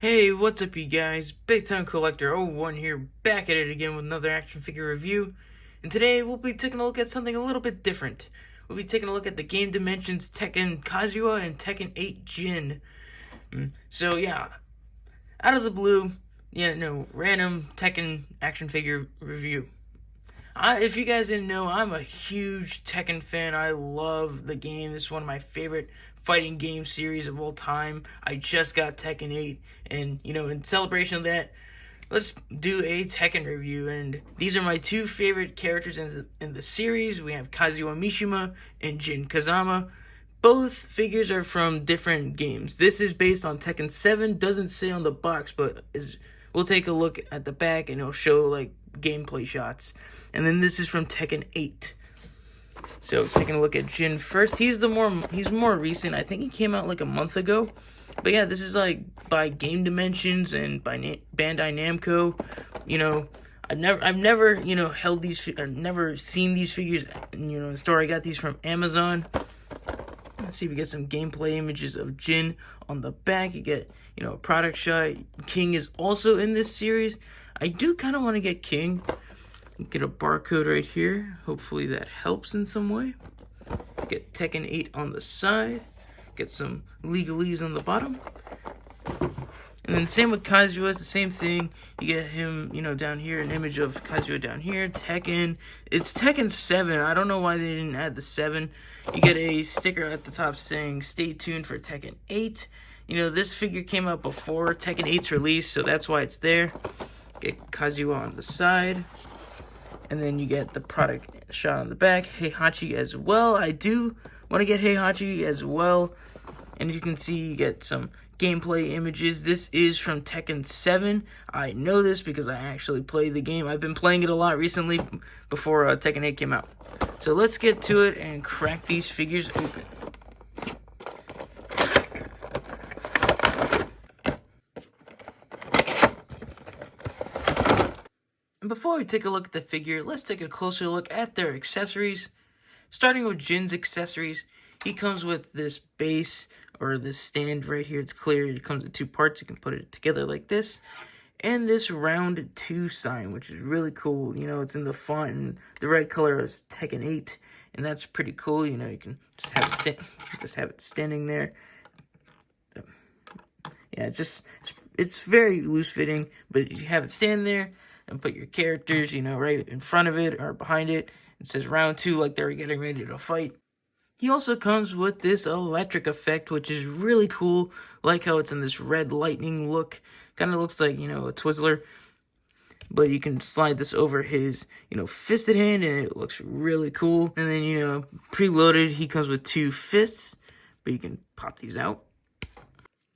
Hey, what's up you guys? Big Time Collector 01 here, back at it again with another action figure review. And today we'll be taking a look at something a little bit different. We'll be taking a look at the Game Dimensions Tekken Kazuya and Tekken 8 Jin. So yeah, out of the blue, random Tekken action figure review. If you guys didn't know, I'm a huge Tekken fan. I love the game. This is one of my favorite fighting game series of all time. I just got Tekken 8, and in celebration of that, let's do a Tekken review. And these are my two favorite characters in the series. We have Kazuya Mishima and Jin Kazama. Both figures are from different games. This is based on Tekken 7. Doesn't say on the box, but we'll take a look at the back and it'll show like gameplay shots. And then this is from Tekken 8. So taking a look at Jin first. He's more recent. I think he came out like a month ago. But yeah, this is like by Game Dimensions and by Bandai Namco. I've never held these. I've never seen these figures. In the store. I got these from Amazon. Let's see if we get some gameplay images of Jin on the back. You get a product shot. King is also in this series. I do kind of want to get King. Get a barcode right here. Hopefully that helps in some way. Get Tekken 8 on the side. Get some legalese on the bottom. And then same with Kazuya, it's the same thing. You get him, down here, an image of Kazuya down here. Tekken. It's Tekken 7. I don't know why they didn't add the 7. You get a sticker at the top saying, stay tuned for Tekken 8. This figure came out before Tekken 8's release, so that's why it's there. Get Kazuya on the side. And then you get the product shot on the back. Heihachi as well. I do want to get Heihachi as well. And as you can see, you get some gameplay images. This is from Tekken 7. I know this because I actually played the game. I've been playing it a lot recently before Tekken 8 came out. So let's get to it and crack these figures open. And before we take a look at the figure, let's take a closer look at their accessories. Starting with Jin's accessories, he comes with this base, or this stand right here. It's clear. It comes in two parts. You can put it together like this. And this round 2 sign, which is really cool. It's in the font, and the red color is Tekken 8, and that's pretty cool. You can just have it standing there. Yeah, it's very loose fitting, but you have it stand there and put your characters, right in front of it or behind it. It says round 2, like they're getting ready to fight. He also comes with this electric effect, which is really cool. Like how it's in this red lightning look. Kind of looks like, a Twizzler. But you can slide this over his, fisted hand, and it looks really cool. And then, preloaded, he comes with 2 fists. But you can pop these out.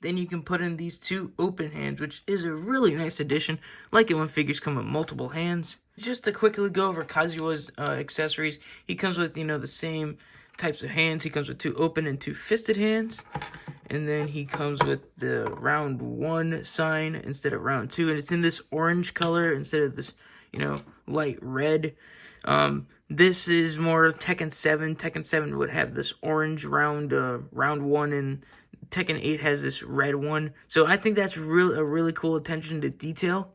Then you can put in these 2 open hands, which is a really nice addition. Like it when figures come with multiple hands. Just to quickly go over Kazuya's accessories, he comes with, the same types of hands. He comes with 2 open and 2 fisted hands. And then he comes with the round 1 sign instead of round 2. And it's in this orange color instead of this, light red. This is more Tekken 7. Tekken 7 would have this orange round 1, and Tekken 8 has this red one. So I think that's a really cool attention to detail.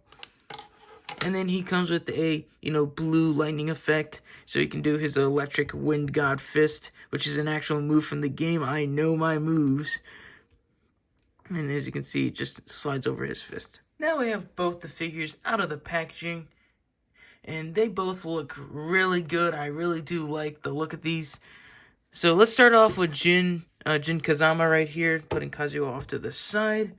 And then he comes with a, blue lightning effect. So he can do his electric wind god fist, which is an actual move from the game. I know my moves. And as you can see, it just slides over his fist. Now we have both the figures out of the packaging. And they both look really good. I really do like the look of these. So let's start off with Jin Kazama right here, putting Kazuya off to the side.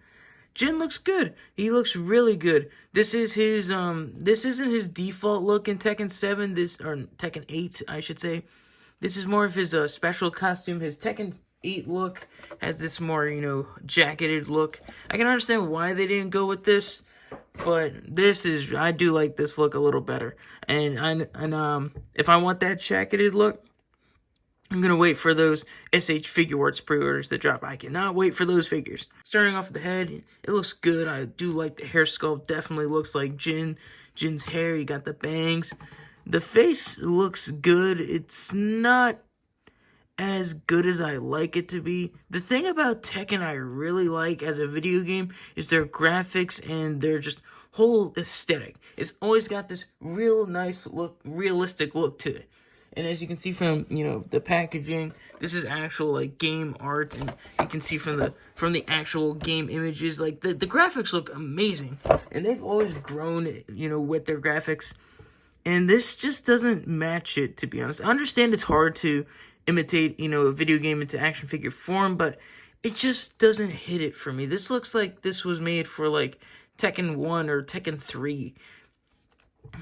Jin looks good. He looks really good. This is his this isn't his default look in Tekken 7, or Tekken 8, I should say. This is more of his special costume. His Tekken 8 look has this more, jacketed look. I can understand why they didn't go with this, but I do like this look a little better. And if I want that jacketed look, I'm going to wait for those SH Figure Arts pre-orders to drop. I cannot wait for those figures. Starting off with the head, it looks good. I do like the hair sculpt. Definitely looks like Jin's hair. You got the bangs. The face looks good. It's not as good as I like it to be. The thing about Tekken I really like as a video game is their graphics and their just whole aesthetic. It's always got this real nice look, realistic look to it. And as you can see from, the packaging, this is actual like game art, and you can see from the actual game images, like the graphics look amazing. And they've always grown, with their graphics. And this just doesn't match it, to be honest. I understand it's hard to imitate, a video game into action figure form, but it just doesn't hit it for me. This looks like this was made for like Tekken 1 or Tekken 3.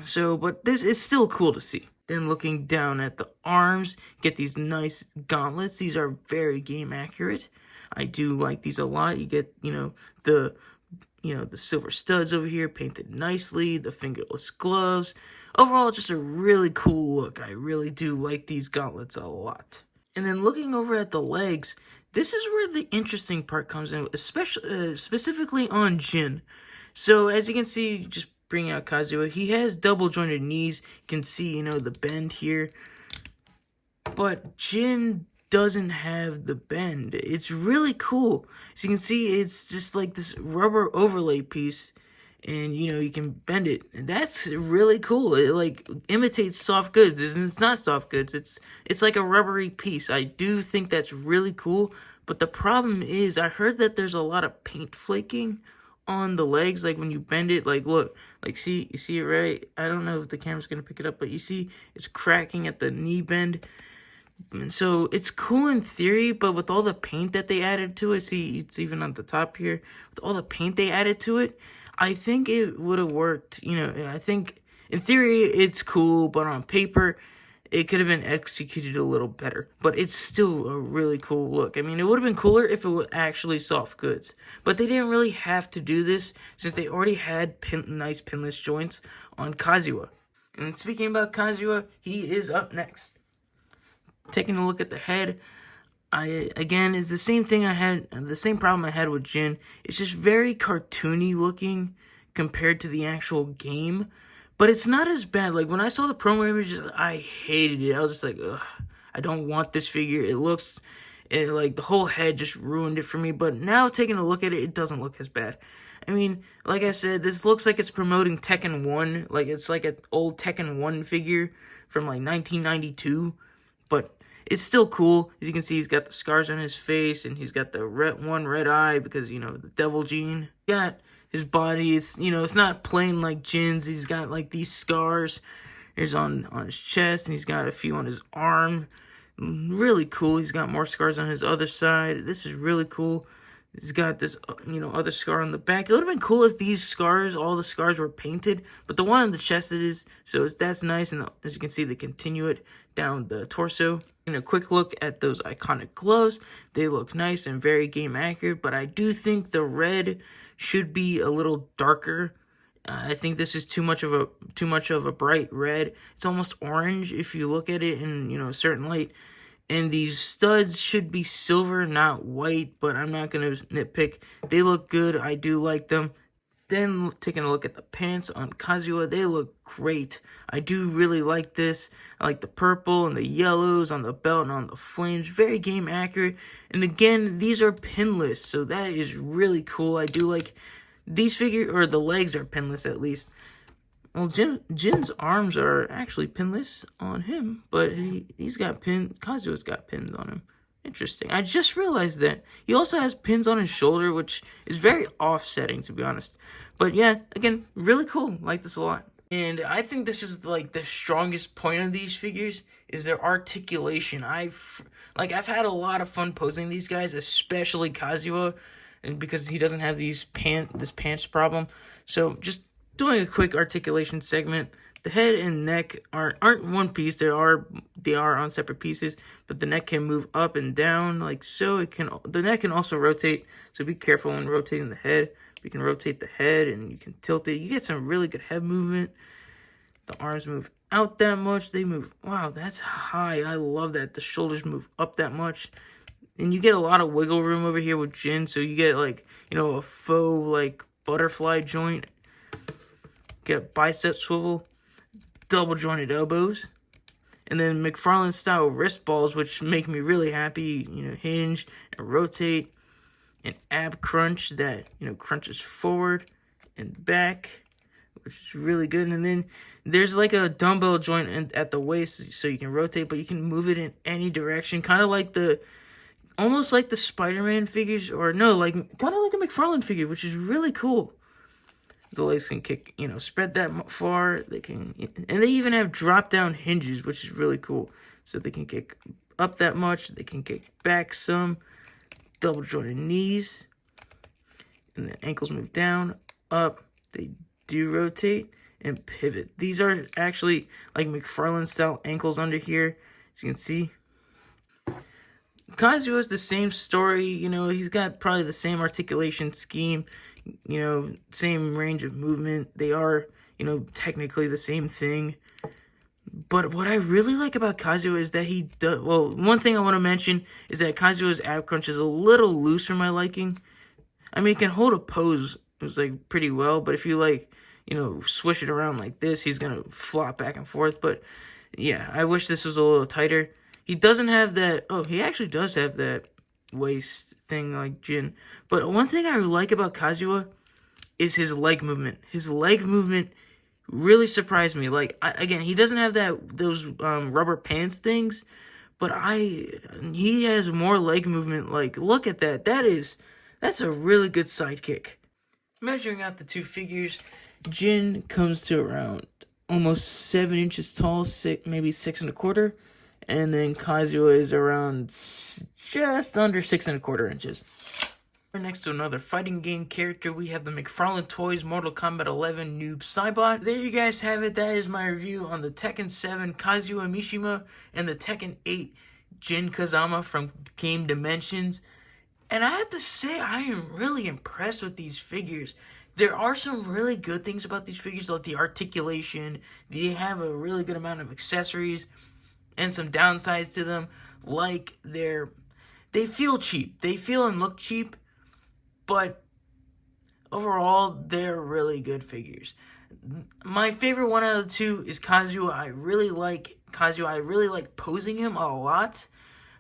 So, but this is still cool to see. Then looking down at the arms, get these nice gauntlets. These are very game accurate. I do like these a lot. You get, the silver studs over here painted nicely, the fingerless gloves. Overall, just a really cool look. I really do like these gauntlets a lot. And then looking over at the legs, this is where the interesting part comes in, especially specifically on Jin. So as you can see, just bring out Kazuya. He has double jointed knees. You can see, the bend here. But Jin doesn't have the bend. It's really cool. As you can see, it's just like this rubber overlay piece. And, you can bend it. And that's really cool. It, like, imitates soft goods. And it's not soft goods. It's like a rubbery piece. I do think that's really cool. But the problem is, I heard that there's a lot of paint flaking on the legs, like when you bend it, like look, like you see it right? I don't know if the camera's gonna pick it up, but you see it's cracking at the knee bend. And so it's cool in theory, but with all the paint that they added to it, see it's even on the top here, with all the paint they added to it, I think it would have worked. I think in theory it's cool, but on paper it could have been executed a little better. But it's still a really cool look. I mean, it would have been cooler if it was actually soft goods. But they didn't really have to do this since they already had nice pinless joints on Kazuya. And speaking about Kazuya, he is up next. Taking a look at the head, again, is the same thing the same problem I had with Jin. It's just very cartoony looking compared to the actual game. But it's not as bad. Like, when I saw the promo images, I hated it. I was just like, ugh, I don't want this figure. Like, the whole head just ruined it for me. But now, taking a look at it, it doesn't look as bad. I mean, like I said, this looks like it's promoting Tekken 1. Like, it's like an old Tekken 1 figure from, like, 1992. But it's still cool. As you can see, he's got the scars on his face, and he's got the red eye because, the devil gene. Got his body is, it's not plain like Jin's. He's got like these scars. Here's on his chest, and he's got a few on his arm. Really cool. He's got more scars on his other side. This is really cool. He's got this, other scar on the back. It would have been cool if all the scars were painted, but the one on the chest it is, so that's nice. And as you can see, they continue it down the torso. And a quick look at those iconic gloves. They look nice and very game accurate, but I do think the red should be a little darker. I think this is too much of a bright red. It's almost orange if you look at it in a certain light. And these studs should be silver, not white, but I'm not going to nitpick. They look good. I do like them. Then taking a look at the pants on Kazuya, they look great. I do really like this. I like the purple and the yellows on the belt and on the flange. Very game accurate. And again, these are pinless, so that is really cool. I do like these the legs are pinless at least. Well, Jin's arms are actually pinless on him, but he's got Kazuya's got pins on him. Interesting. I just realized that. He also has pins on his shoulder, which is very offsetting, to be honest. But yeah, again, really cool. Like this a lot. And I think this is like the strongest point of these figures is their articulation. I've had a lot of fun posing these guys, especially Kazuya, and because he doesn't have this pants problem. So just doing a quick articulation segment. The head and neck aren't one piece. They are on separate pieces, but the neck can move up and down like so. The neck can also rotate, so be careful when rotating the head. You can rotate the head and you can tilt it. You get some really good head movement. The arms move out that much. They move. Wow, that's high. I love that. The shoulders move up that much. And you get a lot of wiggle room over here with Jin, so you get like, a faux like butterfly joint. Get bicep swivel. Double jointed elbows. And then McFarlane style wrist balls, which make me really happy. Hinge and rotate. An ab crunch that, crunches forward and back, which is really good. And then there's like a dumbbell joint at the waist, so you can rotate, but you can move it in any direction. Kind of like almost like the Spider-Man figures, or no, kind of like a McFarlane figure, which is really cool. The legs can kick, spread that far. They can, and they even have drop-down hinges, which is really cool. So they can kick up that much. They can kick back some. Double jointed knees, and the ankles move down, up. They do rotate and pivot. These are actually like McFarlane style ankles under here, as you can see. Kazuya is the same story. He's got probably the same articulation scheme. Same range of movement. They are, technically the same thing. But what I really like about Kazuya is that he does... Well, one thing I want to mention is that Kazuya's ab crunch is a little loose for my liking. I mean, he can hold a pose, pretty well. But if you, swish it around like this, he's going to flop back and forth. But, yeah, I wish this was a little tighter. He doesn't have that... Oh, he actually does have that waist thing like Jin. But one thing I like about Kazuya is his leg movement. His leg movement really surprised me. Again, he doesn't have those rubber pants things, but he has more leg movement. Look at that. That's a really good sidekick. Measuring out the two figures, Jin comes to around almost 7 inches tall, maybe 6 1/4, and then Kazuya is around just under 6 1/4 inches. Next to another fighting game character, we have the McFarlane Toys Mortal Kombat 11 Noob Saibot. There you guys have it. That is my review on the Tekken 7 Kazuya Mishima and the Tekken 8 Jin Kazama from Game Dimensions. And I have to say, I am really impressed with these figures. There are some really good things about these figures, like the articulation. They have a really good amount of accessories, and some downsides to them, like they feel cheap. They feel and look cheap. But overall, they're really good figures. My favorite one out of the two is Kazuya. I really like Kazuya. I really like posing him a lot.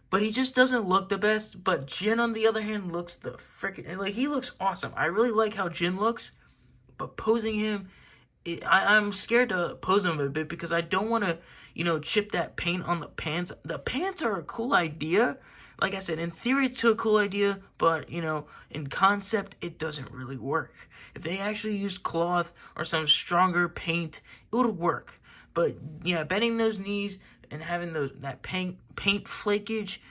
But he just doesn't look the best. But Jin, on the other hand, looks the freaking... he looks awesome. I really like how Jin looks. But posing him... I'm scared to pose him a bit because I don't want to, chip that paint on the pants. The pants are a cool idea. Like I said, in theory, it's a cool idea, but, in concept, it doesn't really work. If they actually used cloth or some stronger paint, it would work. But, yeah, bending those knees and having that paint flakage,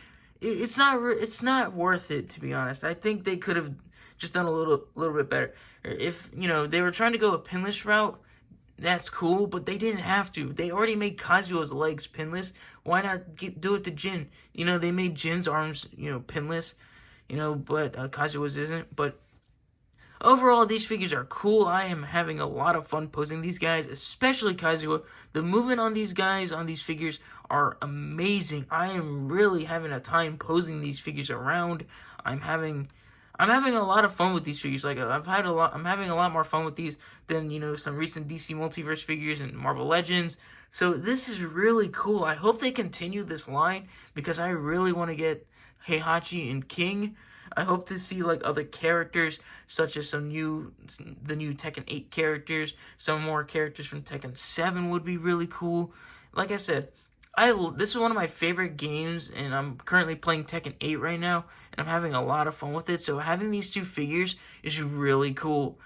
it's not worth it, to be honest. I think they could have just done a little bit better. If, they were trying to go a pinless route, that's cool, but they didn't have to. They already made Kazuya's legs pinless. Why not do it to Jin? They made Jin's arms, pinless, but Kazuya's isn't. But overall, these figures are cool. I am having a lot of fun posing these guys, especially Kazuya. The movement on these guys, on these figures, are amazing. I am really having a time posing these figures around. I'm having a lot of fun with these figures. I'm having a lot more fun with these than, some recent DC Multiverse figures and Marvel Legends. So this is really cool. I hope they continue this line because I really want to get Heihachi and King. I hope to see other characters, such as the new Tekken 8 characters. Some more characters from Tekken 7 would be really cool. Like I said, this is one of my favorite games, and I'm currently playing Tekken 8 right now, and I'm having a lot of fun with it. So having these two figures is really cool.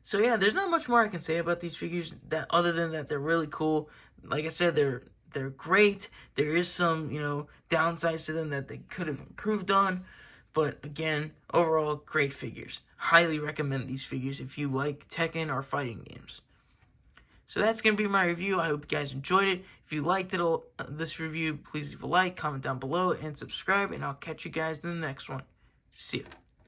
So yeah, there's not much more I can say about these figures other than that they're really cool. Like I said, they're great. There is some, downsides to them that they could have improved on. But again, overall, great figures. Highly recommend these figures if you like Tekken or fighting games. So that's going to be my review. I hope you guys enjoyed it. If you liked this review, please leave a like, comment down below, and subscribe. And I'll catch you guys in the next one. See ya.